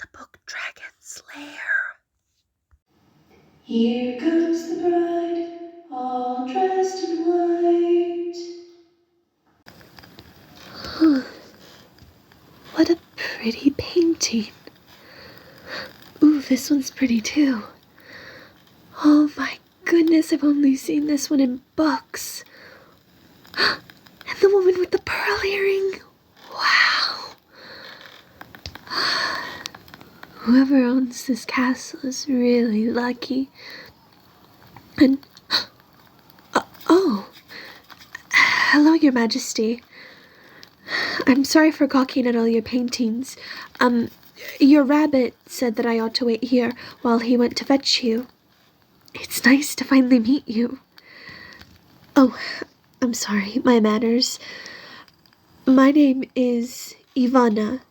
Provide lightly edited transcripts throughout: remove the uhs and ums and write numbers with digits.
the book Dragon's Lair. Here comes the bride, all dressed in white. What a pretty painting. Ooh, this one's pretty too. Oh my goodness, I've only seen this one in books. And the woman with the pearl earring. Wow. Whoever owns this castle is really lucky. And, oh, hello, Your Majesty. I'm sorry for gawking at all your paintings. Your rabbit said that I ought to wait here while he went to fetch you. It's nice to finally meet you. Oh, I'm sorry, my manners. My name is Ivanna.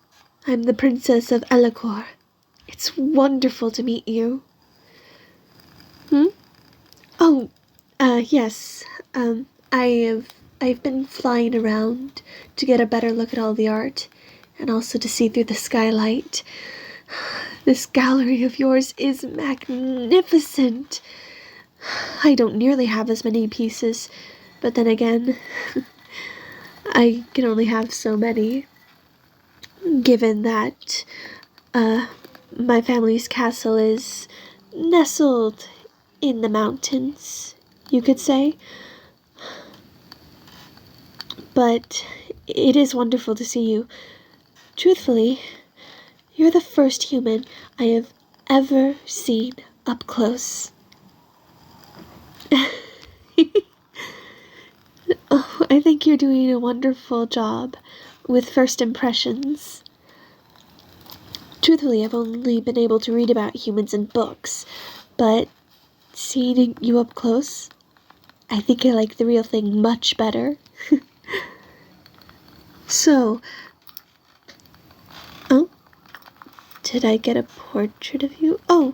I'm the Princess of Elachor. It's wonderful to meet you. Oh, yes. I've been flying around to get a better look at all the art, and also to see through the skylight. This gallery of yours is magnificent. I don't nearly have as many pieces, but then again, I can only have so many, given that, my family's castle is nestled in the mountains, you could say. But it is wonderful to see you. Truthfully, you're the first human I have ever seen up close. Oh, I think you're doing a wonderful job with first impressions. Truthfully, I've only been able to read about humans in books, but seeing you up close, I think I like the real thing much better. So, oh, did I get a portrait of you? Oh,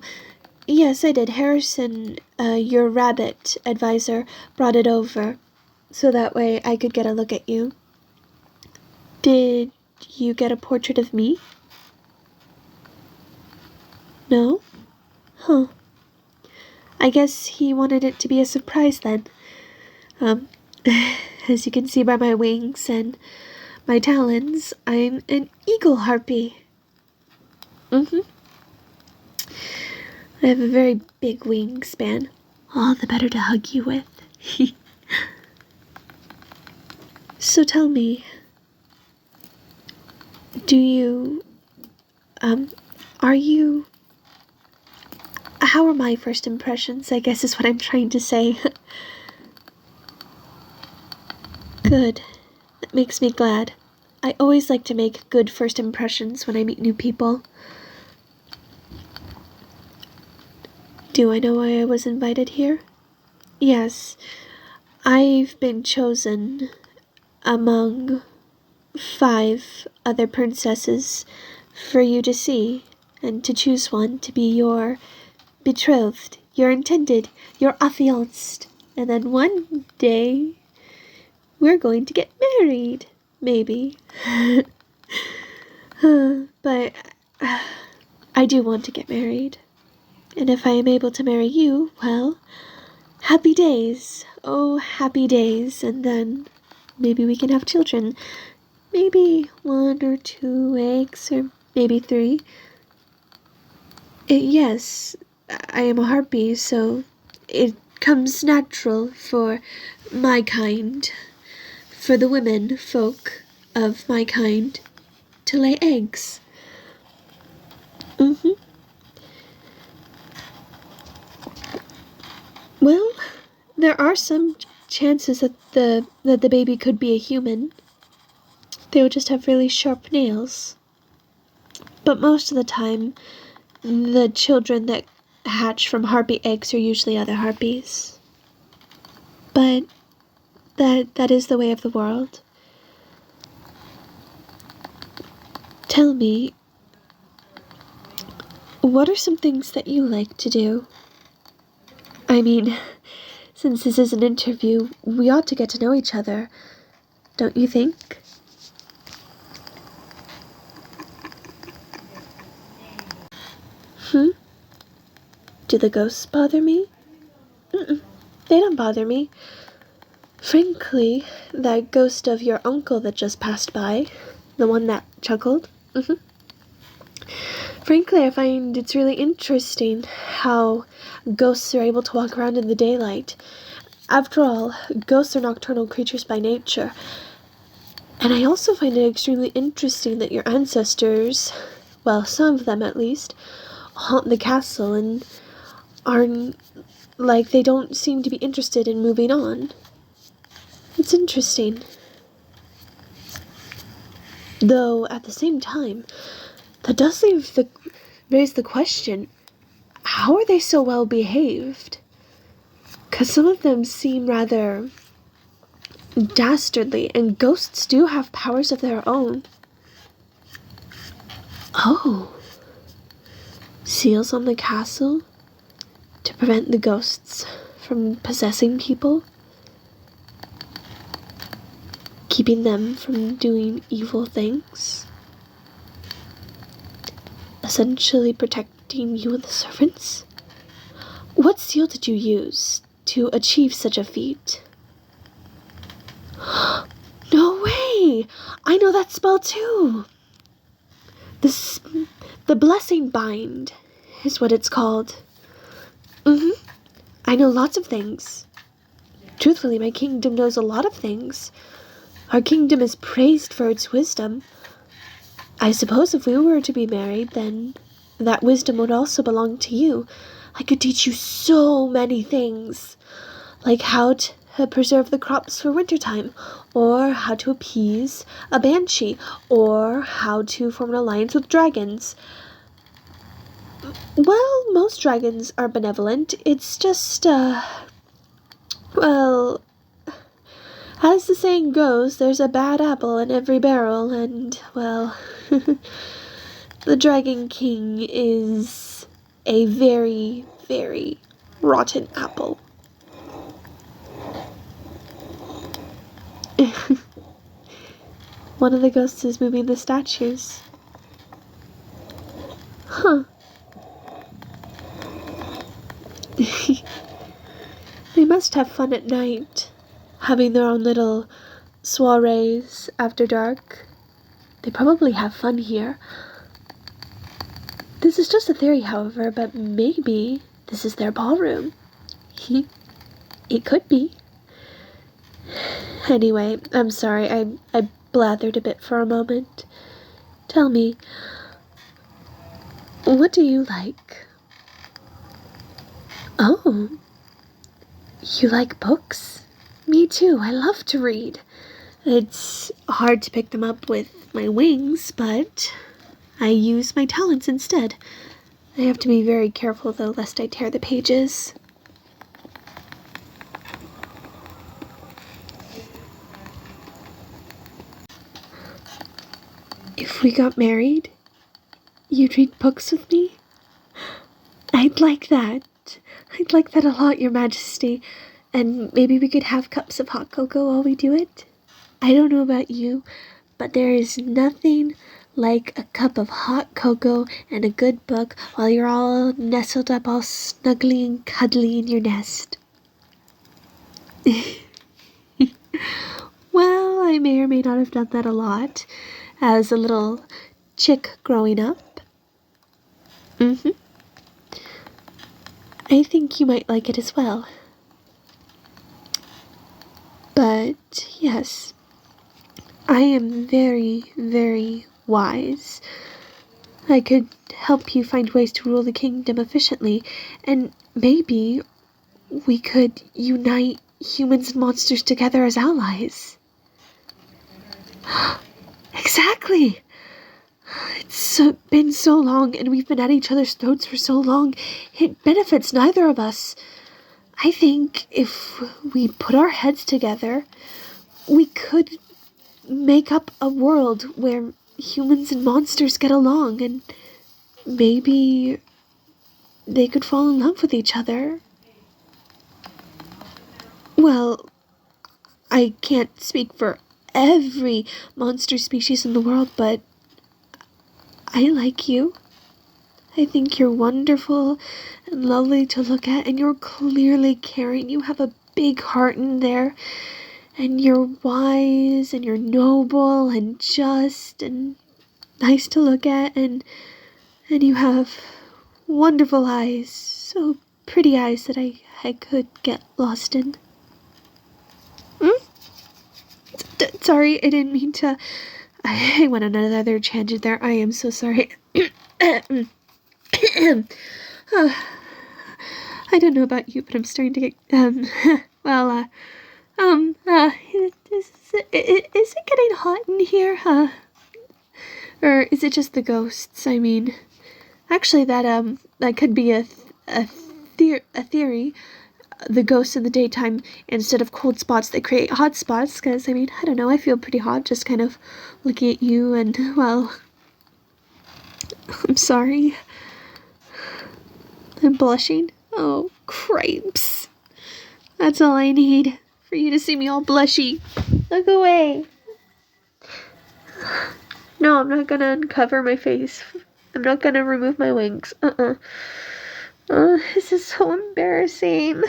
yes, I did. Harrison, your rabbit advisor, brought it over, so that way I could get a look at you. Did you get a portrait of me? No? Huh. I guess he wanted it to be a surprise then. As you can see by my wings and my talons, I'm an eagle harpy. I have a very big wingspan. All the better to hug you with. So tell me, how are my first impressions, I guess is what I'm trying to say. Good. That makes me glad. I always like to make good first impressions when I meet new people. Do I know why I was invited here? Yes. I've been chosen among 5 other princesses for you to see, and to choose one to be your betrothed, your intended, your affianced, and then one day we're going to get married, maybe. But I do want to get married, and if I am able to marry you, well, happy days, oh happy days, and then maybe we can have children. Maybe 1 or 2 eggs, or maybe 3. Yes, I am a harpy, so it comes natural for my kind, for the women folk of my kind, to lay eggs. Well, there are some chances that the baby could be a human. They would just have really sharp nails. But most of the time, the children that hatch from harpy eggs are usually other harpies. But that is the way of the world. Tell me, what are some things that you like to do? I mean, since this is an interview, we ought to get to know each other, don't you think? Hmm? Do the ghosts bother me? Mm-mm. They don't bother me. Frankly, that ghost of your uncle that just passed by, the one that chuckled, frankly, I find it's really interesting how ghosts are able to walk around in the daylight. After all, ghosts are nocturnal creatures by nature. And I also find it extremely interesting that your ancestors, well, some of them at least, haunt the castle and aren't, like, they don't seem to be interested in moving on. It's interesting. Though, at the same time, that does raise the question, how are they so well behaved? Because some of them seem rather dastardly, and ghosts do have powers of their own. Oh, seals on the castle to prevent the ghosts from possessing people, keeping them from doing evil things, essentially protecting you and the servants. What seal did you use to achieve such a feat? No way! I know that spell too! The Blessing Bind is what it's called. I know lots of things. Truthfully, my kingdom knows a lot of things. Our kingdom is praised for its wisdom. I suppose if we were to be married, then that wisdom would also belong to you. I could teach you so many things, like how to preserve the crops for wintertime, or how to appease a banshee, or how to form an alliance with dragons. Well, most dragons are benevolent. It's just, well, as the saying goes, there's a bad apple in every barrel, and, well, the Dragon King is a very, very rotten apple. One of the ghosts is moving the statues. Huh. They must have fun at night, having their own little soirees after dark. They probably have fun here. This is just a theory, however, but maybe this is their ballroom. It could be. Anyway, I'm sorry, I blathered a bit for a moment. Tell me, what do you like? Oh, you like books? Me too, I love to read. It's hard to pick them up with my wings, but I use my talents instead. I have to be very careful, though, lest I tear the pages. If we got married, you'd read books with me? I'd like that. I'd like that a lot, Your Majesty. And maybe we could have cups of hot cocoa while we do it? I don't know about you, but there is nothing like a cup of hot cocoa and a good book while you're all nestled up all snuggly and cuddly in your nest. Well, I may or may not have done that a lot as a little chick growing up. I think you might like it as well. But, yes, I am very, very wise. I could help you find ways to rule the kingdom efficiently, and maybe we could unite humans and monsters together as allies. Exactly! It's been so long, and we've been at each other's throats for so long, it benefits neither of us. I think if we put our heads together, we could make up a world where humans and monsters get along, and maybe they could fall in love with each other. Well, I can't speak for every monster species in the world, but I like you. I think you're wonderful and lovely to look at, and you're clearly caring. You have a big heart in there, and you're wise, and you're noble, and just, and nice to look at, and you have wonderful eyes, so pretty eyes that I could get lost in. Sorry, I didn't mean to. I went on another tangent there. I am so sorry. I don't know about you, but I'm starting to get, well, is it getting hot in here, huh? Or is it just the ghosts? I mean, actually, that could be a theory. The ghosts in the daytime, instead of cold spots, they create hot spots, because, I mean, I don't know, I feel pretty hot just kind of looking at you, and, well, I'm sorry. I'm blushing. Oh, cripes. That's all I need, for you to see me all blushy. Look away. No, I'm not gonna uncover my face. I'm not gonna remove my wings. This is so embarrassing.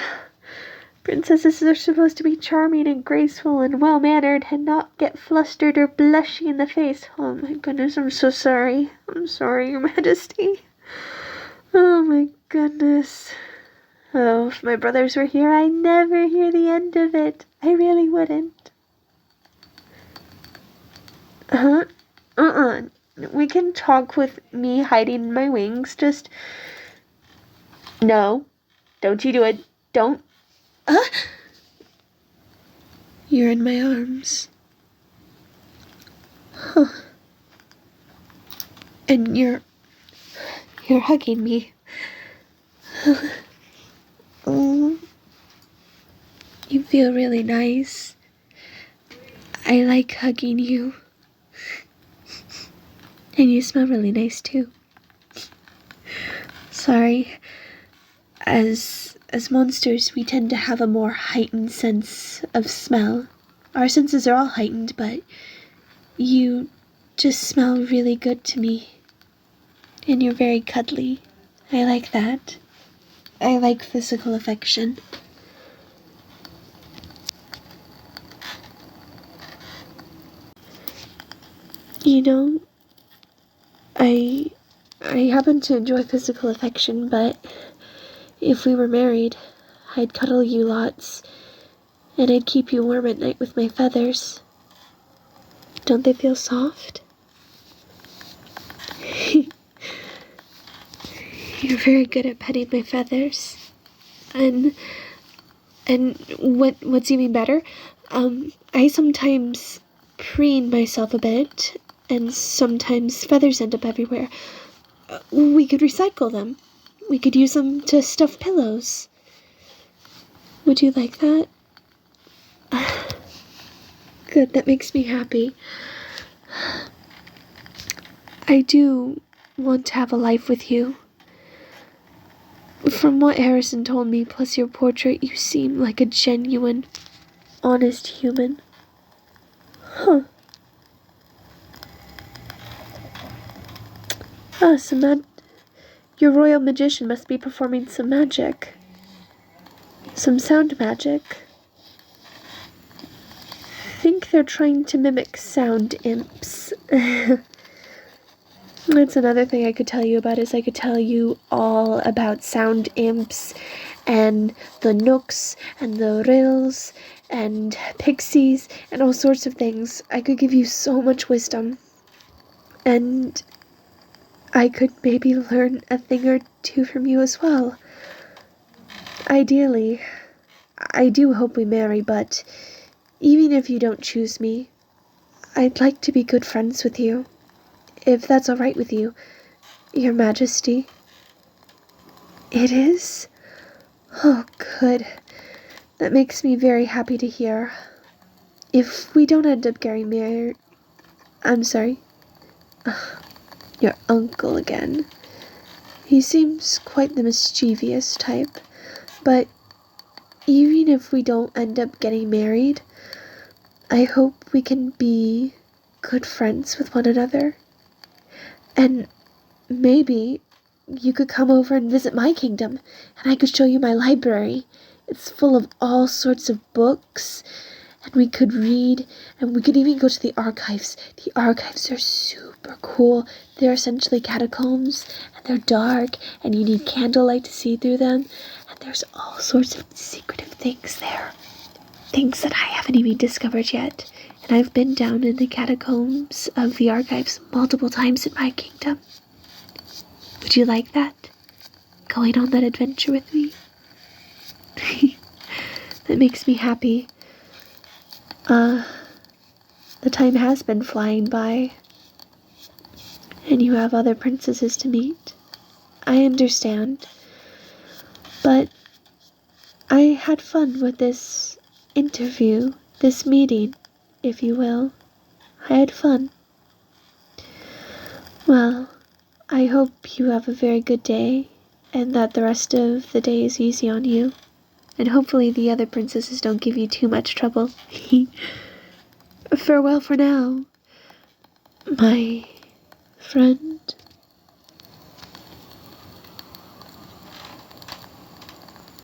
Princesses are supposed to be charming and graceful and well-mannered and not get flustered or blushy in the face. Oh my goodness, I'm so sorry. I'm sorry, Your Majesty. Oh my goodness. Oh, if my brothers were here, I'd never hear the end of it. I really wouldn't. We can talk with me hiding my wings, just... No. Don't you do it. Don't. You're in my arms. Huh. And you're hugging me. Oh, you feel really nice. I like hugging you. And you smell really nice too. Sorry. As monsters, we tend to have a more heightened sense of smell. Our senses are all heightened, but you just smell really good to me. And you're very cuddly. I like that. I like physical affection. You know, I happen to enjoy physical affection, but if we were married, I'd cuddle you lots, and I'd keep you warm at night with my feathers. Don't they feel soft? You're very good at petting my feathers. And what's even better, I sometimes preen myself a bit, and sometimes feathers end up everywhere. We could recycle them. We could use them to stuff pillows. Would you like that? Good, that makes me happy. I do want to have a life with you. From what Harrison told me, plus your portrait, you seem like a genuine, honest human. Huh. Your royal magician must be performing some magic. Some sound magic. I think they're trying to mimic sound imps. That's another thing I could tell you about, is I could tell you all about sound imps and the nooks and the rills and pixies and all sorts of things. I could give you so much wisdom. And I could maybe learn a thing or two from you as well. Ideally, I do hope we marry, but even if you don't choose me, I'd like to be good friends with you. If that's all right with you, Your Majesty. It is? Oh, good. That makes me very happy to hear. If we don't end up getting married... I'm sorry. Your uncle again. He seems quite the mischievous type. But even if we don't end up getting married, I hope we can be good friends with one another. And maybe you could come over and visit my kingdom, and I could show you my library. It's full of all sorts of books, and we could read, and we could even go to the archives. The archives are super cool. They're essentially catacombs, and they're dark, and you need candlelight to see through them, and there's all sorts of secretive things there. Things that I haven't even discovered yet. And I've been down in the catacombs of the archives multiple times in my kingdom. Would you like that? Going on that adventure with me? That makes me happy. The time has been flying by. And you have other princesses to meet. I understand. But I had fun with this interview, this meeting, if you will. I had fun. Well, I hope you have a very good day, and that the rest of the day is easy on you. And hopefully the other princesses don't give you too much trouble. Farewell for now, my friend.